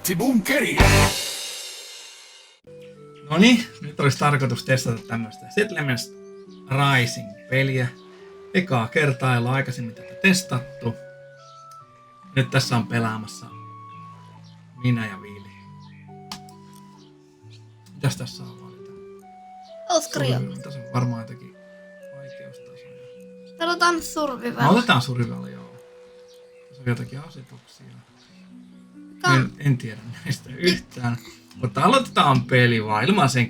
Kraftibunkeri! Noniin, nyt olisi tarkoitus testata tämmöistä Settlements Rising-peliä. Ekaa kertaa ei ole aikaisemmin tätä testattu. Nyt tässä on pelaamassa minä ja Vili. Mitäs tässä on valita? Oskaria. Tässä on varmaan jotakin vaikeustasoja. Pelotaan survival. No, otetaan survival, joo. Tässä on jotakin asetuksia. En tiedä näistä yhtään. Mutta aloitetaan peli vaan ilman sen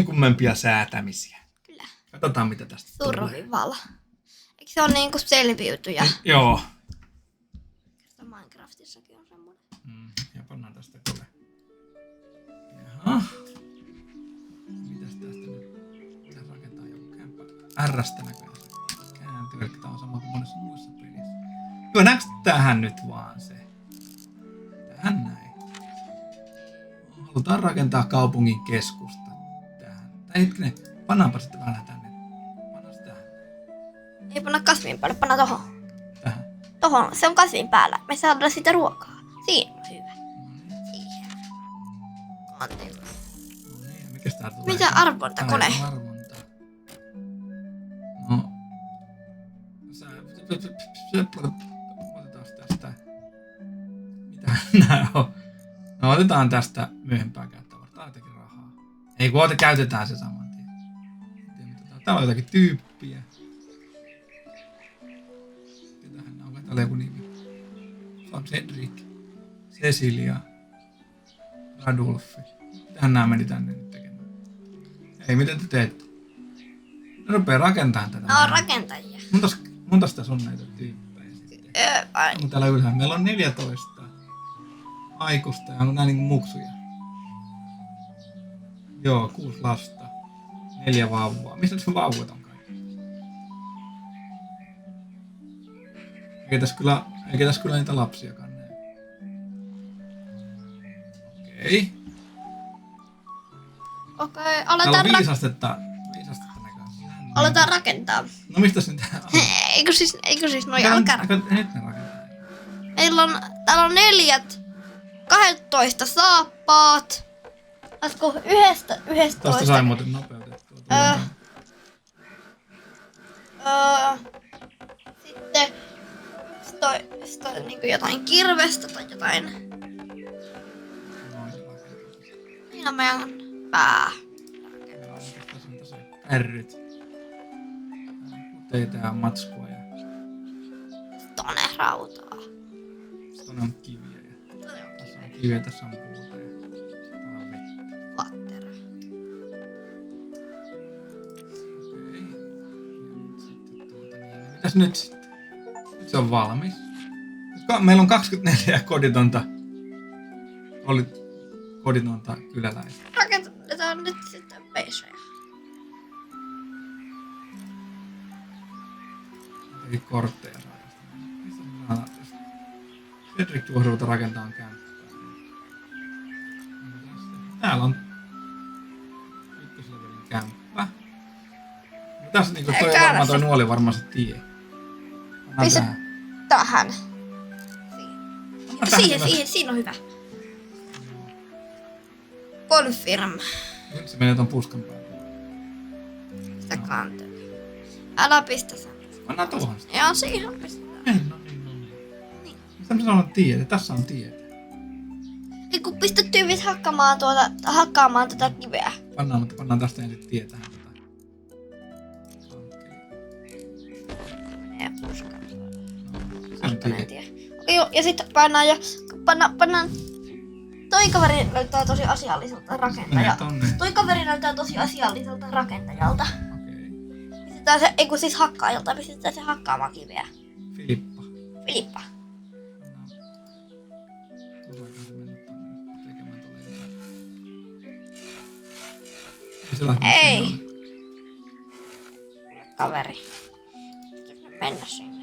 kummempia säätämisiä. Kyllä. Katsotaan mitä tästä tulee. Survival. Eikö se ole niinku selviytyjä? Joo. Minecraftissakin on semmoinen. Ja pannaan tästä kuule. Jaha. Mitäs tästä nyt? Pitäis rakentaa joku kämpä. R:stä näköjään se kääntyy. Eli tää on sama kuin monessa muissa pelissä. Joo, näetkö tähän nyt vaan se? Tähän näin. Halutaan rakentaa kaupungin keskusta tähän. Tai hetkinen, pannaanpa sitten vähän tänne. Pannaan se tähän. Ei panna kasvin päälle, panna tohon. Tähän. Tohon, se on kasvin päällä. Me saadaan siitä ruokaa. Siinä on hyvä. Siihen. Anteeksi. No niin, mikäs tää tulee? Mitä arvontakone? Arvonta. No. Otetaan tästä. Mitä nää on? No otetaan tästä myöhempää käyttöä. Tää on jotenkin rahaa. Ei kun käytetään se saman tien. Täällä on jotakin tyyppiä. Ketähän nää on? Täällä on joku nimi. Se on Cedric. Cecilia. Radulfi. Mitähän nää meni tänne nyt tekemään? Ei, mitä te teette? Ne rupee rakentamaan tätä. Nämä on rakentajia. Montas tässä on näitä tyyppejä sitten? Onko täällä ylhäällä? Meillä on 14 aikuista ja onko nää niinku muksuja? Joo, 6 lasta. 4 vauvaa. Missä se vauvat on kaikki? Eikä tässä kyllä niitä lapsiakaan näy. Okei. Okei, Täällä aletaan, on viisastetta näköjään. aletaan rakentaa. No mistä se tää on? Eikö siis noja on kärä? Nyt ne rakentaa. Täällä on 12 saappaat. Olisiko 11? Tosta sai muuten nopeutettua. Sitten 11 niinku jotain kirvestä tai jotain. Siinä on meidän pää. Tässä on tosi ärryt. Teitä ja matskua ja Tonne rautaa. tonne on kiviä. Tässä on kiviä, tässä on puuta ja täällä on vettä. Vattera. Okei. Ja nyt sitten mitäs nyt sitten? Nyt se on valmis. Meillä on 24 koditonta kyläläistä. Rakennetaan nyt sitten peisejä. Jotakin kortteja saada. Mistä me saadaan tästä? Cedric tuohduuta rakentaa kämppää. Täällä on ykköslevelin kämppä. Tässä niinku toi on varmaan toi nuoli varmaan se tie. Pannaan Missä- tähän. Tähän. Tähän Siinä on hyvä. Confirm. Nyt se menee ton puskan päälle. Sitä kantaa. Älä pistä sen. Pannaan tuohon sitä. Joo, siihen pistetään. Ei, no niin. Mistä me saadaan tiede? Tässä on tiede. Ja kun pistät tyypit hakkaamaan tätä kiveä. Pannaan tästä ensin tie tähän. Ja puskan. Se on tie. Okei, joo, ja sitten pannaan. Toi kaveri näyttää tosi asialliselta Menee rakentajalta. tonne. Toi kaveri näyttää tosi asialliselta rakentajalta. Okei. Pistetään se, ei kun siis hakkaajalta, pistetään se hakkaamaan kiveä. Filippa. Filippa. Tuleeko se mennä tonne tekemään tuolle jotain? Ei. Kaveri. Pitäis mennä sinne.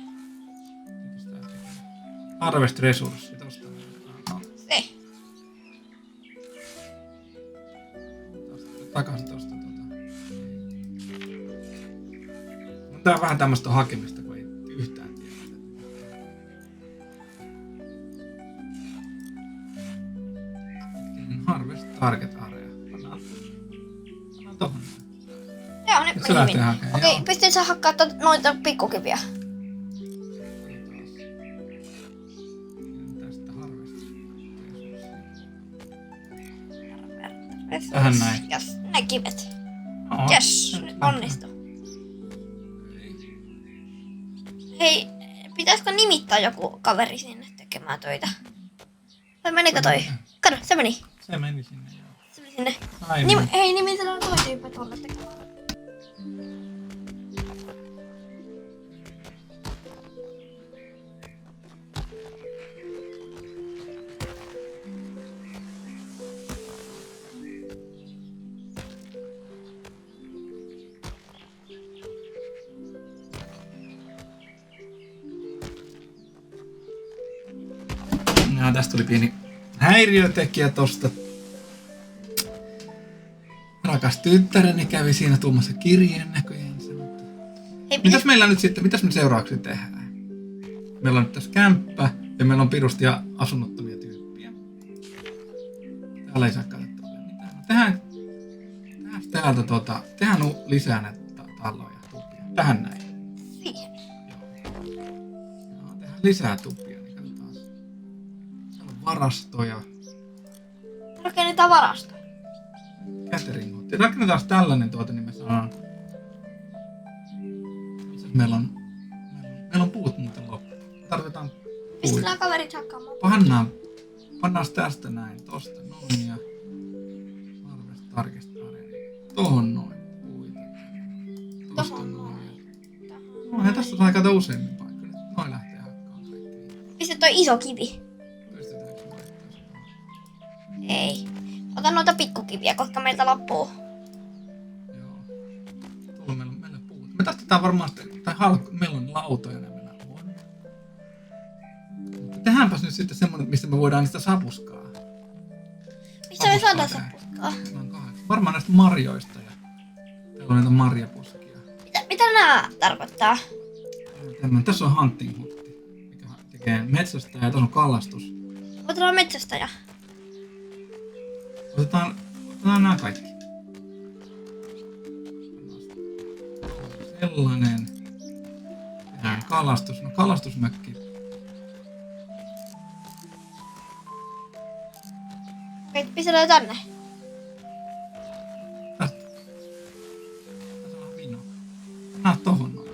Harvest resurssi tosta. Se. Takaisin tosta No, tää on vähän tämmöstä hakemista, kun ei yhtään tiedä. target area. Pannaan tohon. Joo, nyt Se lähtee meni. hakemaan. Okei, Joo. pystyn sä hakkaa noita pikkukiviä. Tästä harvesta. Resurssi. Tähän näin. Yes, ne kivet. Joo. Yes, nyt onnistu. Hei, pitäisikö nimittää joku kaveri sinne tekemään töitä? Vai menikö toi? Kato, se meni. Se meni sinne joo. Se meni sinne. Aivan. Hei, nimitellään toi tyyppi tuolle tekemään. Ja tästä tuli pieni häiriötekijä tosta. Rakas tyttäreni kävi siinä tuomassa kirjeen näköjänsä. Mutta... Hei, Mitäs meillä nyt sitten, mitäs me seuraavaksi tehdään? Meillä on nyt tässä kämppä ja meillä on pirusti ja asunnottomia tyyppiä. Täällä ei saa katsottua vielä mitään. Tehdään täältä lisää näitä taloja, tupia. Tähän näin. siihen. Joo, tehdään lisää tupia, niin katsotaan. Täällä on varastoja. Rakennetaan varasto. Catering-hotti. Rakennetaan tällainen niin me saadaan... Meillä on puut muuten loppu. Tarvitaan puita. Pistetään kaverit hakkaamaan. Pannaan tästä näin, tosta noin ja... Arvesta tarkistaa. Tohon noin puita. Tosta Tohon noin. No ja tässä saa kato useammin paikkoja. Noin lähtee hakkaamaan kaikki. Pistä toi iso kivi. Pystytäänkö laittamaan sitä? Ei. Ota noita pikkukiviä, koska meiltä loppuu. Joo. Tuolla meillä on puuta. Me tarvitaan varmaan meillä on lautoja ne meillä on. Tehdäänpäs nyt sitten semmonen, mistä me voidaan niistä sapuskaa. Missä me saadaan Sapuskaa sapuskaa? Meillä on 8. Varmaan näistä marjoista ja täällä on näitä marjapuskia. Mitä nää tarkoittaa? Tässä on hunting hutti, mikä tekee metsästä ja tässä on kalastus. Otetaan metsästäjä. Otetaan nämä kaikki. Sellainen. Tehdään kalastus. No kalastusmökki. Okei, pistetään tänne. Tästä. Tässä on vino. Nää tohon noin.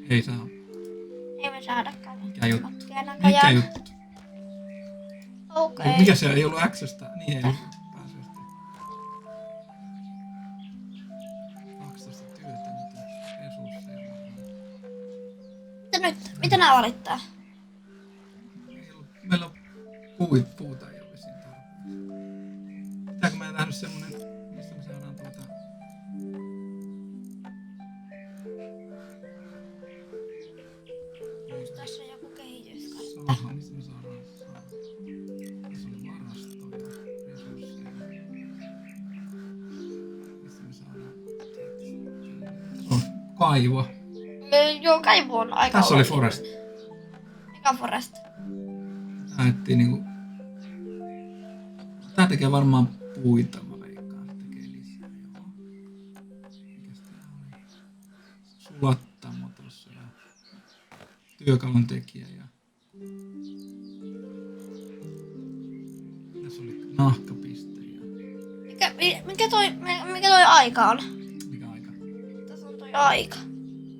Ei saa. Ei me saadakaan. Mikä juttu? Matkia Mikä näköjään. juttu? Okei. Mikä se ei ollut X:stä? Niin ei pääse sitä. 12 työtä, mitä resursseja varmaan. Mitä nyt? Mitä nää valittaa? Meillä on puuta ei ole vissiin tarpeeksi. Pitääkö meidän tehdä nyt semmonen, mistä me saadaan Tässä on joku kehityskartta. saha, mistä me saadaan saha. Tässä oli varastoja, resursseja. Mistä me saadaan tässä on kaivo. Joo, kaivu on aika Tässä oli oleellinen. forest. Mikä on forest? Tää etsii niinku... Tää tekee varmaan puita, mä veikkaan. Tekee lisää, joo. Mikäs tää oli? Sulattamo tossa ja... Työkalun tekijä ja... Tässä oli nahkapiste ja... Mikä toi aika on? Mikä aika? Tässä on toi aika.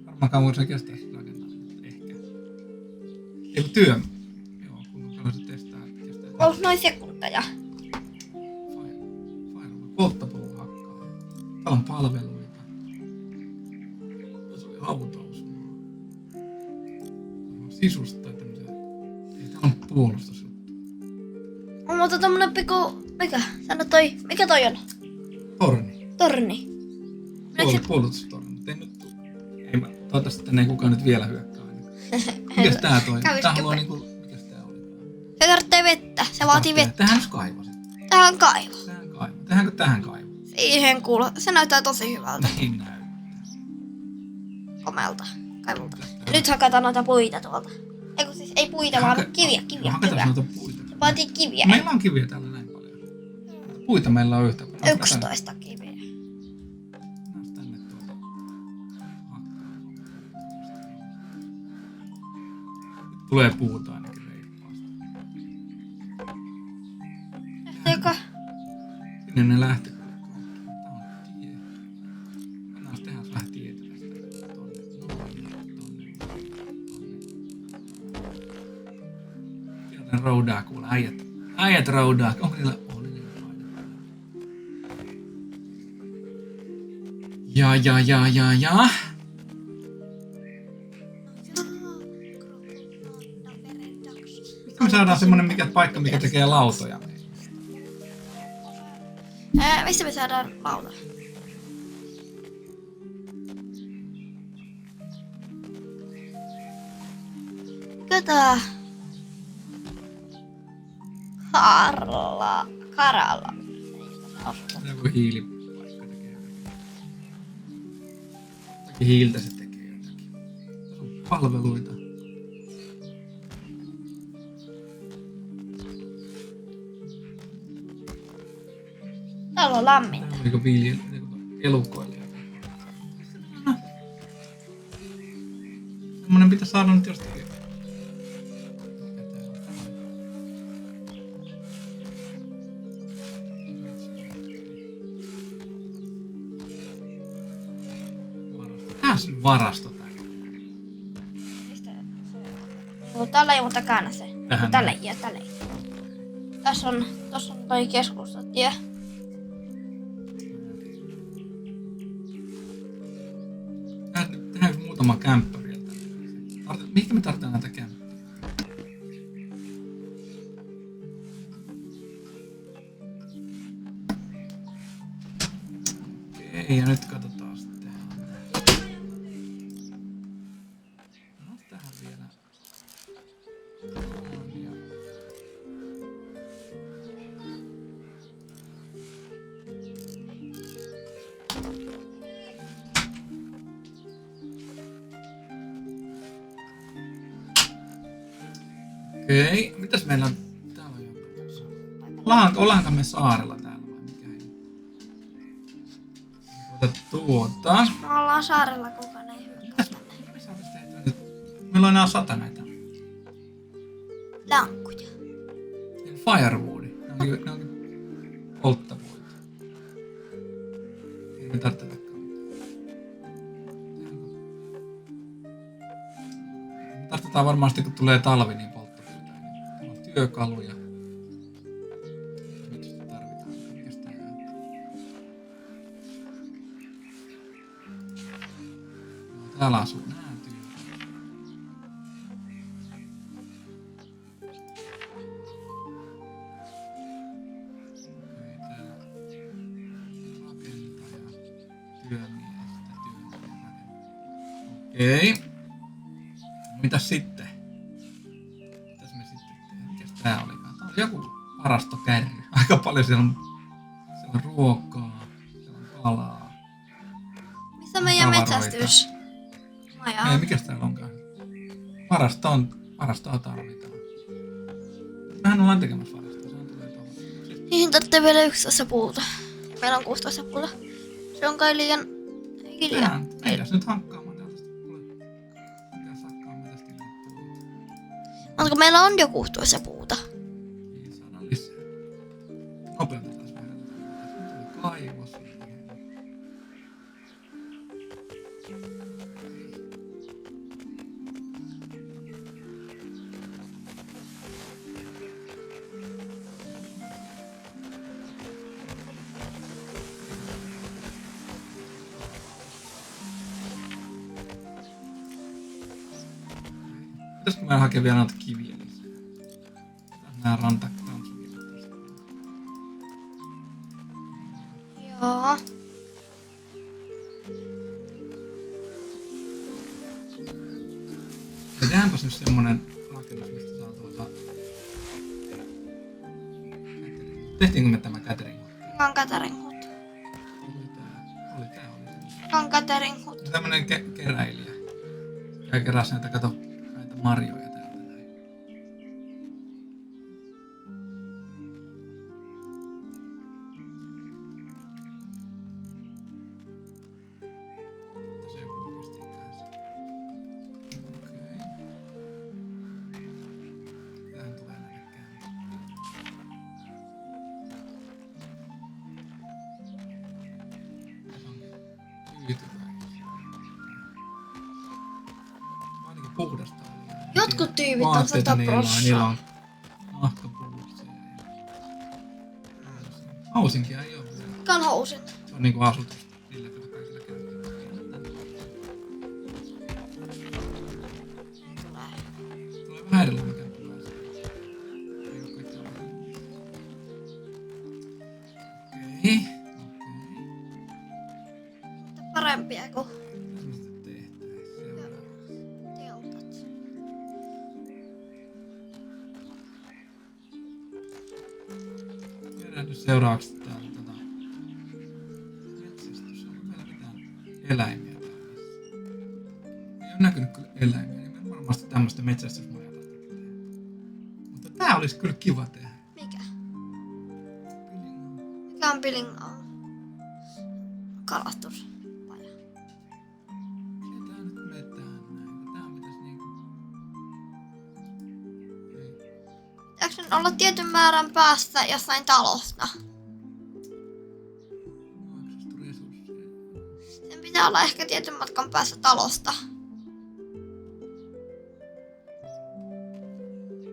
Varmaan kauan se kestää sitä rakentamista. Ehkä. Ei kun työ. Joo, kun se testaa, että kestää. Onko noin sekunteja? Polttapuu hakkaa. Täällä on palveluita. Tässä oli hautaus. Sisusta tai tämmöisiä. Ei, täällä on puolustusjuttu. Mutta tommonen pikku... Mikä? Sano toi... Mikä toi on? Torni. Torni. Puolustustorni. Mutta ei nyt... Ei mä... Toivottavasti tänne ei kukaan nyt vielä hyökkää. Mikäs tää toi? Tää haluaa niinku... Mikäs tää oli? Se tarvitsee vettä. Se vaatii vettä. Tähän olisi kaivo sitten. Tähän on kaivo. Tähän kaivo. Tehdäänkö tähän kaivo? Siihen kuuluu. Se näyttää tosi hyvältä. Niin näyttää. Komelta. Kaivulta. Nyt hakataan noita puita tuolta. Eiku siis ei puita, vaan kiviä. Hakataan noita puita. Vaatii kiviä. Meillä on kiviä täällä näin paljon. Mutta puita meillä on yhtä paljon. 11 kiviä. Mennään tänne tuota. Tulee puuta ainakin reippaasti. Lähteekö? Sinne ne lähti. Tää on tie. Mennään tehdä vähän tietä tästä. Tonne. Sieltä roudaa kuule. Äijät roudaa. Onko niillä? Oli niillä painetta. Ja. Mistä me saadaan semmonen paikka, mikä tekee lautoja? Mistä me saadaan lauta? Kato. Karalla. Joku hiilipaikka tekee jotakin. Jotakin hiiltä se tekee jotakin. Tässä on palveluita. Täällä on lämmintä. Täällä on niinku elukoille. Semmonen pitäisi saada nyt jostakin. Varasto täällä. Mistä se on? Tällä ei mutta käännä se. Tähän. Tälle. Tossa on toi keskustatie. Tehdäänkö muutama kämppä vielä tänne? Mihinkä me tarvitaan näitä kämppiä? Okei, ja nyt katsotaan sitten. No, tähän vielä. Ja okei, mitäs meillä on? Täällä on joku. Ollaanko me saarella täällä vai mikä ei? Tuota. Me ollaan saarella, kukaan ei hyökkää tänne. Me saataisiin tehtyä nyt. Meillä on enää 100 näitä. Lankkuja. Firewoodi. Ne onkin polttavuita. Ei me tarvitse takaa mitään. Me tarvitaan varmaan sitten, kun tulee talvi, niin polttapuita. Täällä on työkaluja. Mitä sitä tarvitaan? Mikäs tää on? No, täällä asuu nää tyypit. Okei. Mitäs sitten? Mitäs me sitten tehdään? Mikäs tää olikaan? Tää on joku varastokärry. Aika paljon siellä on ruokaa, siellä on kalaa. Missä meidän Tavaroita. metsästys? Maja. Ei, mikäs täällä onkaan? Varastoa tarvitaan. Mehän ollaan tekemässä varastoa, sehän tulee tuohon. Niihin tarvitsee vielä 11 puuta. Ja meillä on 16 puuta. Se on kai liian... Ei tässä nyt hankkaamaan täältä sitten kuule. Mitäs hakkaamme tästä nyt puuta? Onko meillä on jo 16 puuta? Niin saadaan lisää. Nopeutetaan vähän. Tässä tuli kaivos. Pitäisikö meidän hakea vielä noita kiviä lisää? Nää rantakivet tästä. Joo. Ja tehdäänpäs nyt semmonen rakennus, mistä saa Tehtiinkö me tämä catering? Mä oon catering hut. Oli tää. Mä oon catering hut. Tämmönen keräilijä. Ja keräs näitä, kato, näitä marjoja täältä näin. puhdasta öljyä. Jotkut tyypit on Vaatteita 100 niillä on, prossaa. niillä on mahkapuuksia. Hausinkia ei oo vielä. Mikä on housin? Se on niinku asutus. Niillä kyllä kaikilla käytetään. Tulee vähän erilainen kämppä päästä. Ei oo kaikki aivan. Okei. Mitä parempia kuin Mitä me sitten tehtäis seuraavaksi? teltat. Käydään nyt seuraavaksi täällä metsästys. Onko meillä mitään eläimiä täällä missä? Ei oo näkynyt kyllä eläimiä, niin me varmasti tämmöstä metsästysmajaa tarvitsee tehdä. Mutta tää olisi kyllä kiva tehdä. Mikä? Pilingo. Mikä on Pilingoon? Kalastuspaja. Ketään nyt metään näin. Tää pitäis niinku... Ei. Pitääkö nyt olla tietyn määrän päästä jossain talosta? Maksastu resursseja. Sen pitää olla ehkä tietyn matkan päässä talosta.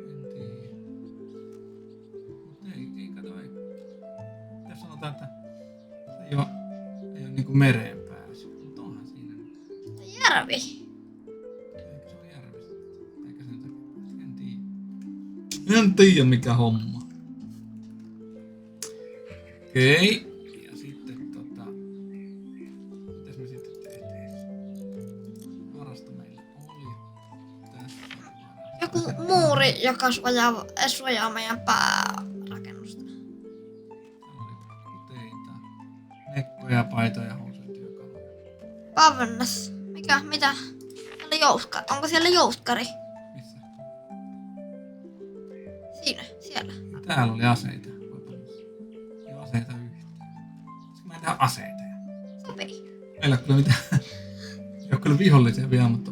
En tiedä. Mut ei kato ei. Tässä sanotaan, että se ei oo niinku mereen pääsy. Mut onhan siinä nyt. Järvi. Eikö se oo järvestä? Eikä sen takia päästä? En tiedä. En tiedä mikä homma. Okei. Ja sitten mitäs me sitten tehtiin? Varasto meillä oli. Tässä on varasto. Joku muuri, joka suojaa meidän päärakennusta. Täällä oli kuteita, mekkoja, paitoja, housuja, työkaluja. Pavnas. Mitä? Onko siellä jouskari? Missä? Siellä. Täällä oli aseita. Ei ole aseita yhtään. Pitäisikö meidän tehdä aseita? Sopii. Meillä ei ole kyllä mitään. Ei ole kyllä vihollisia vielä, mutta...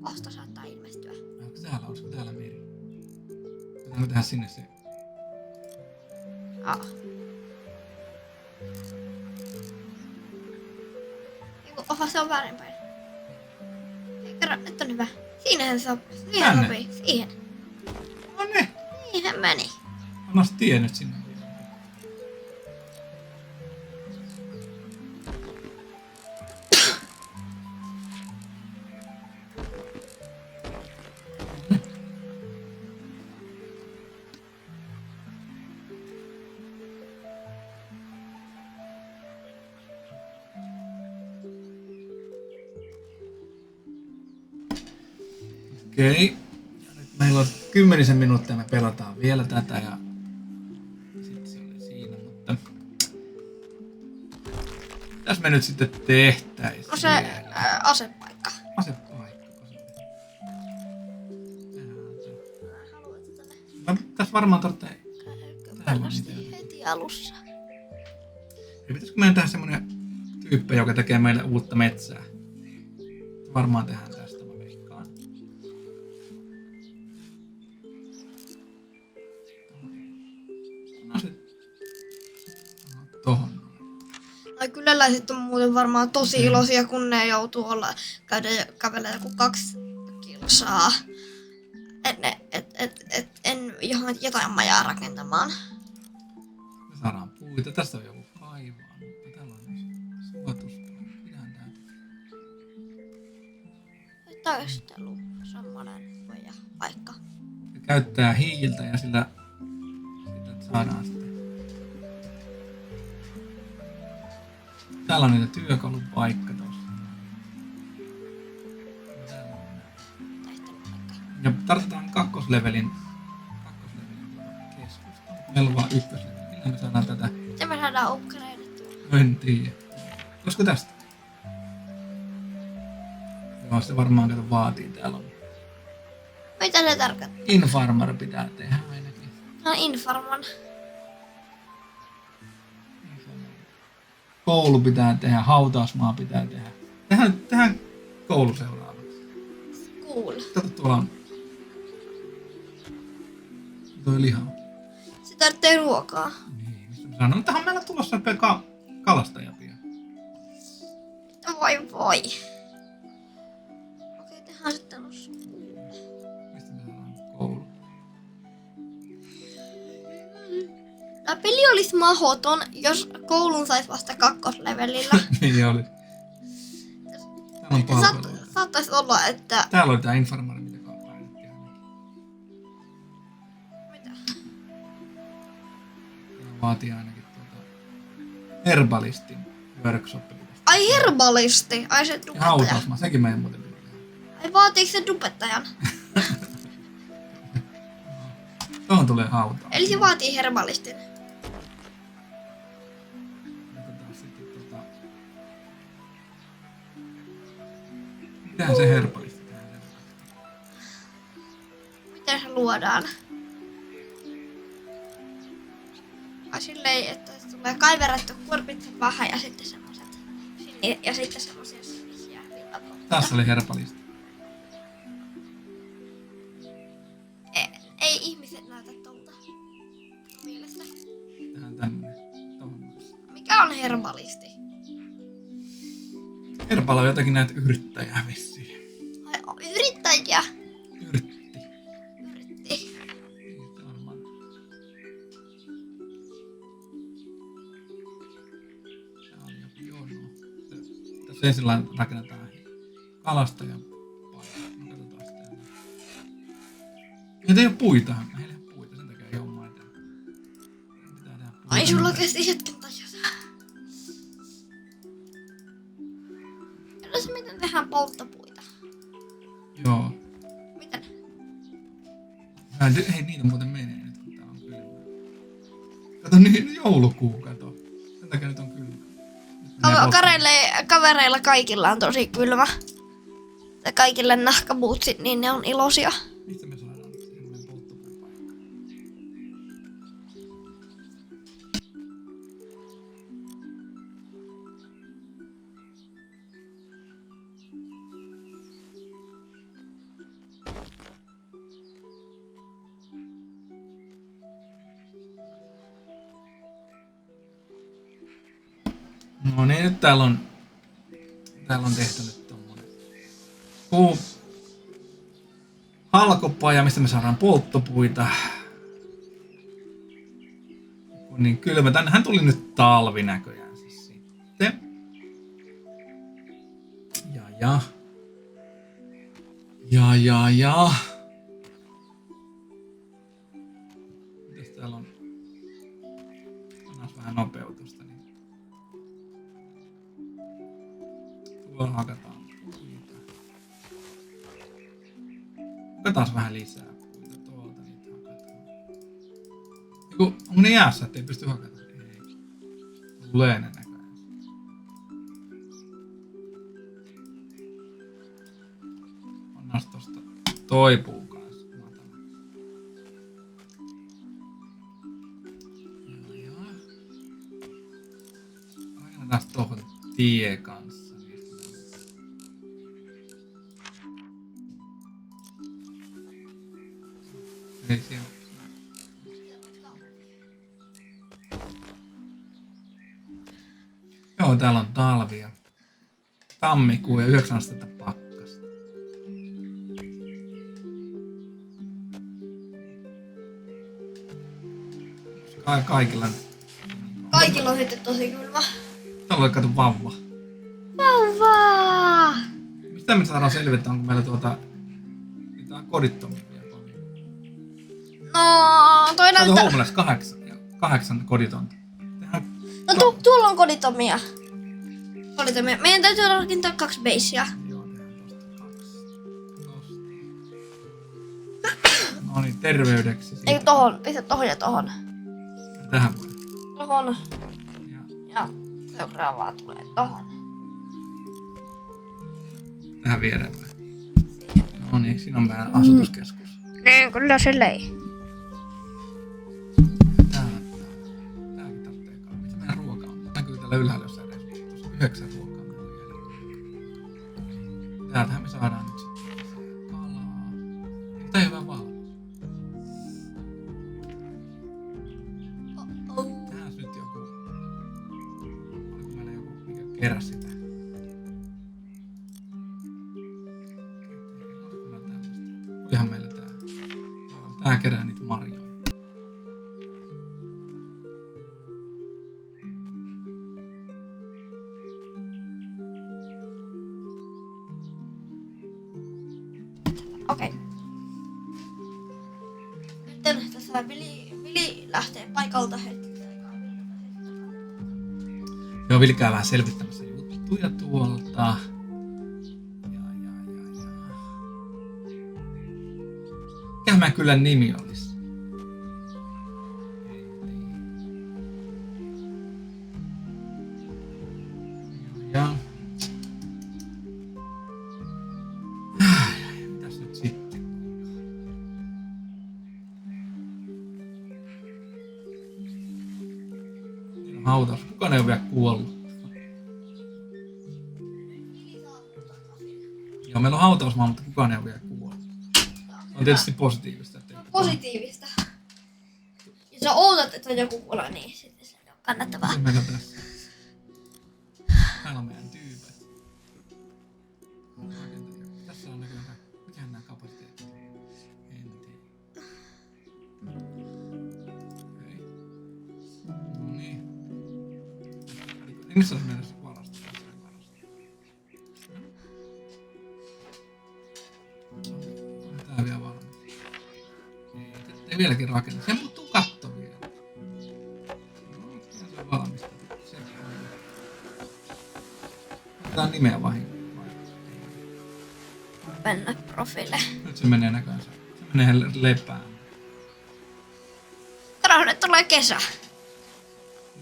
Kohta saattaa ilmestyä. Olisiko täällä meri? Pitääkö tehdä sinne se? Se on väärinpäin. Ei kerro, nyt on hyvä. Siinähän Siihen Tänne? sopii. Siihen. No ne! Siihen meni. Annas tie nyt sinne. Okei. Ja nyt meillä on 10 minuuttia, me pelataan vielä tätä ja sitten se oli siinä, mutta mitäs me nyt sitten tehtäis? No se asepaikka. Asepaikka. Haluatko tänne? Mä tässä varmaan tarvitsee... Varmasti heti alussa. Ja pitäisikö meidän tehdä semmonen tyyppi, joka tekee meille uutta metsää? Varmaan tehdään tästä, mä veikkaan. No se... Tohon. Ai kyläläiset on muuten varmaan tosi iloisia, kun ne joutuu kävelemään joku 2 kilsaa. En jotain majaa rakentamaan. Me saadaan puita. Tästä on joku kaivaa, mutta täällä on myös suotuspaikka. Mitähän tää tekee? Taistelu. Semmonen paikka. Se käyttää hiiltä ja sillä saadaan sitten. Täällä on niitä työkalupaikka tossa. Taistelupaikka. Ja tarvitaan kakkoslevelin keskusta. Meillä on vaan ykköslevelin. Millä me saadaan tätä? Miten me saadaan upgradeettua? En tiedä. Olisiko tästä? Joo, se varmaan kato vaatii täällä on. Mitä se tarkoittaa? Infarmer pitää tehdä ainakin. No Infarman. Koulu pitää tehdä, hautausmaa pitää tehdä. Tehdään koulu seuraavaksi. Cool. Kato, tuolla on toi liha. Se tarvitsee ruokaa. Niin, mistä mä sanon, tähän on meillä tulossa kalastaja pian. Voi. Okei, tehdään sitten alussa. olisi mahdoton, jos koulun sais vasta kakkoslevelillä. Niin oli. Täällä on palveluja. Saattaisi olla, että... Täällä oli tää informaari, mitä päätettiin ainakin. Mitä? Tää vaatii ainakin herbalistin workshoppi. Ai herbalisti! Ai se Ja tubettaja. hautausmaa, sekin meidän muuten pitää. Ai vaatiiko se tubettajan? Tuohon tulee hautaus. Eli se vaatii herbalistin. Otetaan sitten mitähän se herbalisti tehdään? Miten se luodaan? Ai silleen, että se tulee kaiverettu kurpitset vähän ja sitten semmoset. Ja sitten semmosia sinisiä villakoita. Tässä oli herbalisti. Ei ihmiset näytä tolta. Mielessä. Tähän tänne. Tohon. Mikä on herbalisti? Herballa on jotakin näitä yrittäjää vissiin. Ai yrittäjiä. Yrtti. Yritti. Niitä on varmaan. Tää on joku jono. Tässä ensin rakennetaan kalastajan paikka. No katsotaan sitten. Meillä ei oo puita. Meillä ei oo puita, sen takia ei oo maita. Pitää tehdä puita. Ai sulla kesti hetken tajuta. Entäs miten tehdään polttopuita? Joo. Miten? Hei, niitä muuten menee nyt, kun tää on kylmä. Kato, niin joulukuu, kato. Sen takia nyt on kylmä. Nyt menee Kavereilla kaikilla on tosi kylmä. Ja kaikille nahkabuutsit, niin ne on iloisia. mistä me saadaan nyt semmoinen polttopuupaikka? No niin, nyt täällä on tehty nyt tommonen puu halkopaja, mistä me saadaan polttopuita. On niin kylmä. Tännehän tuli nyt talvi näköjään siis sitten. Ja. Mitäs täällä on? Annas vähän nopeutusta. Niin. Tuolla hakataan puita. Hakataan vähän lisää puita. Tuolta niitä hakataan. Onko ne jäässä, ettei pysty hakataan? Ei. Tulee ne näköjään. Annas tosta toi puu kanssa. Joo. Rakennetaan tohon tie kanssa. Ei siellä. Joo, täällä on talvia. Tammikuu ja 9 astetta pakkasta. Kaikilla. Kaikilla on sitten tosi kylmä. Täällä on kato vauva. Vauvaa! Mistä me saadaan selvitä, onko meillä niitä on kodittomia vielä paljon? No, toi Kato näyttää... homeless 8 koditonta. Tehdään No tuolla on koditomia. Koditomia. Meidän täytyy rakentaa 2 beissiä. Joo, tehdään tosta 2. No niin, terveydeksi. siitä. Ei tohon, pistä tohon ja tohon. Tähän voi. Tohon. Ja Ja seuraavaa tulee tohon. tähän viereen vai? No niin, siinä on meidän asutuskeskus. Niin, kyllä silleen. Täälläkin tarvitsee kalaa. Mitä meidän ruoka on? Näkyy täällä ylhäällä jossain edes. Tuossa on 9 ruokaa meillä on jäljellä. Täältähän me saadaan nyt sitten kalaa. Tää ei hyvä valmis. Tähän nyt joku... Oliko meillä joku, mikä keräsi sitä? Oliko meillä tällaista? Olihan meillä tää. Tää kerää niitä marjoja. Okei. Nyt tässä Vili lähtee paikalta hetki aikaa. Joo, Vili käy vähän selvittämässä juttuja tuolta. Mikähän mä kyllä nimi olisi? Ja. Mitäs nyt sitten? Hautaus. Kukaan ei ole vielä kuollut. Joo, meillä on hautausmaa, mutta kukaan ei ole vielä kuollut. On tietysti positiivista. Että Positiivista. Jos sä ootat, että on joku kuolla, niin sitten se on kannattavaa. Meillä tässä. Täällä on meidän tyypet. Tässä on näköjään. Mikähän nää kapasiteetit? En tiedä. Okei. No niin. Missä on meidän varasto? On tää vielä valmis. Ei vieläkin rakenna. Sen puuttuu katto vielä. No, se on valmista. Otetaan nimeä vahingossa. Mennä profiille. Nyt se menee näköjään. Se menee lepään. Kato, nyt tulee kesä.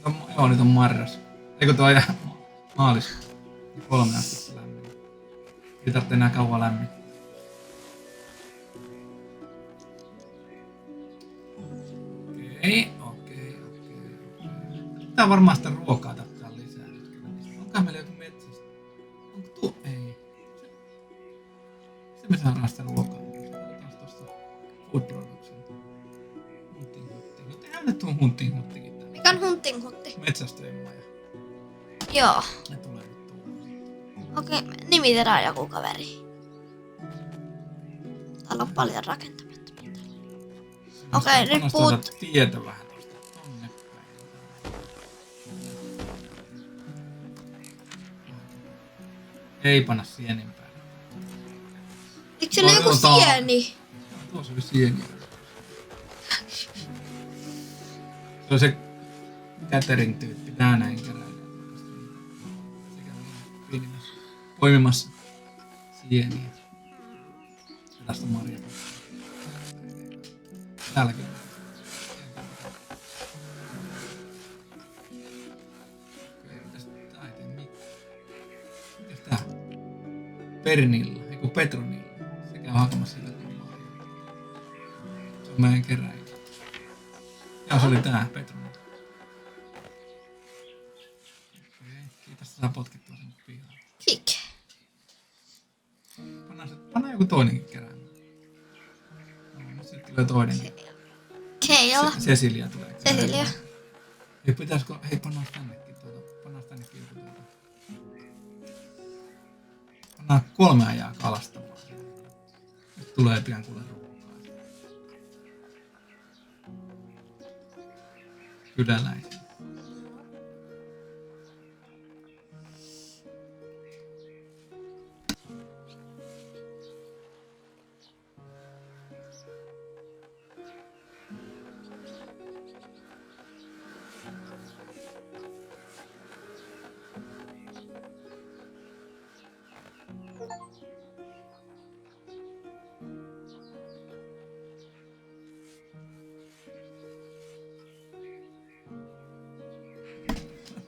No, joo, nyt on marras. Eikö tuo jää maaliskuussa? 3 astetta lämmin. Ei tarvitse enää kauan lämmin. Okei. Tää varmaan sitä ruokaa tarvitaan lisää. Onkohan meillä joku metsästä? Onko tuo? Ei. Se me saadaan sitä ruokaa. Katsotaan tosta food production. Hunting. No tehdään nyt tuon huntingin tänne. Mikä on hunting-hutti? Metsästöjen maja. Joo. Ne tulee nyt tuolla. Okei, nimitetään joku kaveri. Täällä on paljon rakentamattomia. Okei, nyt puut. Tietä vähän tosta tonne päin. Ei panna sienin päälle. Eikö siellä joku sieni? Tuossa oli sieni. Se on se catering-tyyppi. Tää näin keräilee. Sekä pienimässä poimimassa sieniä. Tästä marjaa. Täälläkin on. Okei, mitäs taiteen mikko? Mitäs tää? Pernilla, eiku Petronilla. Se käy hakemassa sitä marjaa. Se on meidän keräjä. Joo, se oli tää Petronilla. Okei, kiitos, sä potkittua sen pihaan. Kik. Pannaan joku toinenkin keräämään. No, sitten tulee toinen. Keila. Cecilia tulee. Cecilia. Hei, pitäisikö... Hei, pannaan tännekin Pannaan tännekin joku tuota. Pannaan 3 ajaa kalastamaan. Nyt tulee pian kuule ruokaa. Kyläläisiä.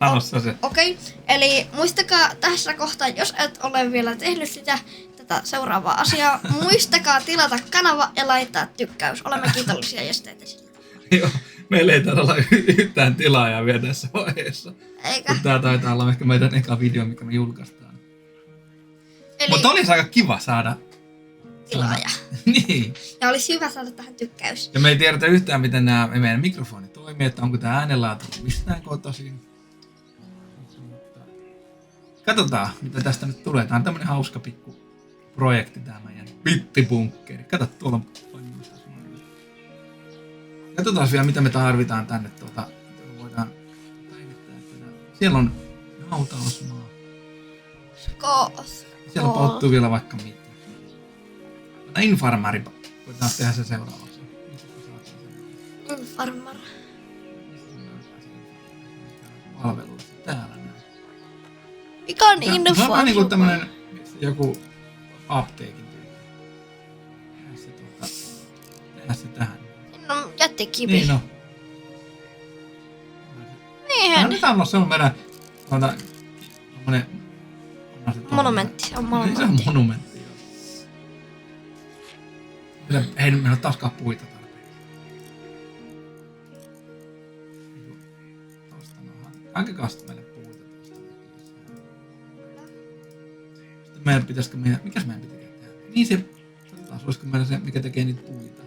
Anossa se. Okei, eli muistakaa tässä kohtaa, jos et ole vielä tehnyt tätä seuraavaa asiaa, muistakaa tilata kanava ja laittaa tykkäys. Olemme kiitollisia, jos teette sitä. Joo, meillä ei taida olla yhtään tilaajaa vielä tässä vaiheessa. Eikä? Tää taitaa olla ehkä meidän eka video, mikä me julkaistaan. Eli Mutta olisi aika kiva saada... tilaaja. Niin. Ja olisi hyvä saada tähän tykkäys. Ja me ei tiedetä yhtään, miten nämä meidän mikrofoni toimii, että onko tää äänenlaatu mistään kotoisin. Katsotaan, mitä tästä nyt tulee. Tää on tämmönen hauska pikku projekti, tää meidän vippibunkkeri. Kato, tuolla on... Katsotaan vielä, mitä me tarvitaan tänne. Voidaan päivittää tätä. Siellä on hautausmaa. Koos. Siellä polttuu vielä vaikka mitä. Infarmari. Koitetaan tehdä se seuraavaksi. Farmar. Palveluissa täällä näin. Mikä on Se on vähän niinku Infarmar? tämmönen joku apteekin tyyli. Tehdä se tähän. No, jättikivi. Niin no. Niinhän. Nyt on se on meidän tommonen Monumentti. Se on Niin se on monumentti. monumentti, joo. Ei nyt meillä ole taaskaan puita tarpeeksi. Tosta noin. Hankkikaa sitten meille puita tosta. Sitten meidän pitäisikö meidän... Mikäs meidän pitää tehdä? Niin se... Katsotaan, olisiko meillä se, mikä tekee niitä puita.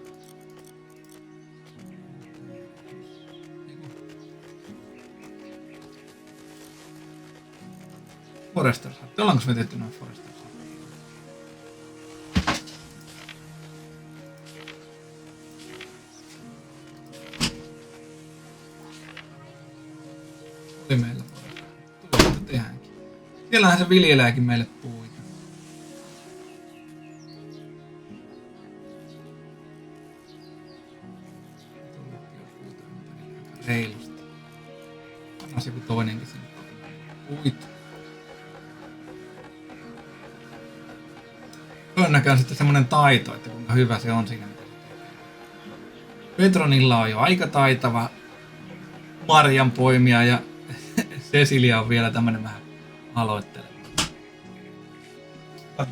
Foresters. Ollaanko me tehty noin Foresters? Oli meillä Foresters. Tuosta tehdäänkin. Siellähän se viljelääkin meille puita. Reilusti. Annas joku toinenkin sinne. Puita. Toinen näköään sitten semmonen taito, että kuinka hyvä se on siinä, mitä se tekee. Petronilla on jo aika taitava marjanpoimija ja Cecilia on vielä tämmönen vähän aloitteleva.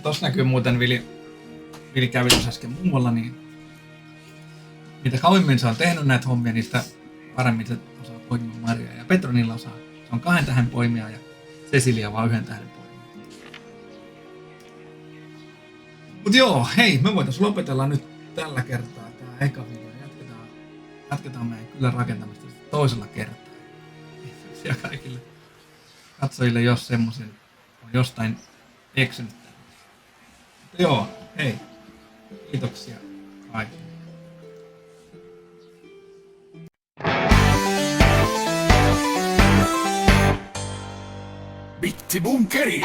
Tossa näkyy muuten Vili kävi tuossa äsken muualla, niin mitä kauemmin se on tehnyt näitä hommia, niin sitä paremmin se osaa poimia marjaa. Ja Petronilla osaa. Se on 2 tähden poimija ja Cecilia vaan 1 tähden poimija. Mut joo, hei, me voitais lopetella nyt tällä kertaa tää eka video. Jatketaan meidän kyllä rakentamista toisella kertaa. Kiitoksia kaikille katsojille, jos semmoisen on jostain eksynyt. Mutta joo, hei. Kiitoksia kaikille. Bittibunkeri!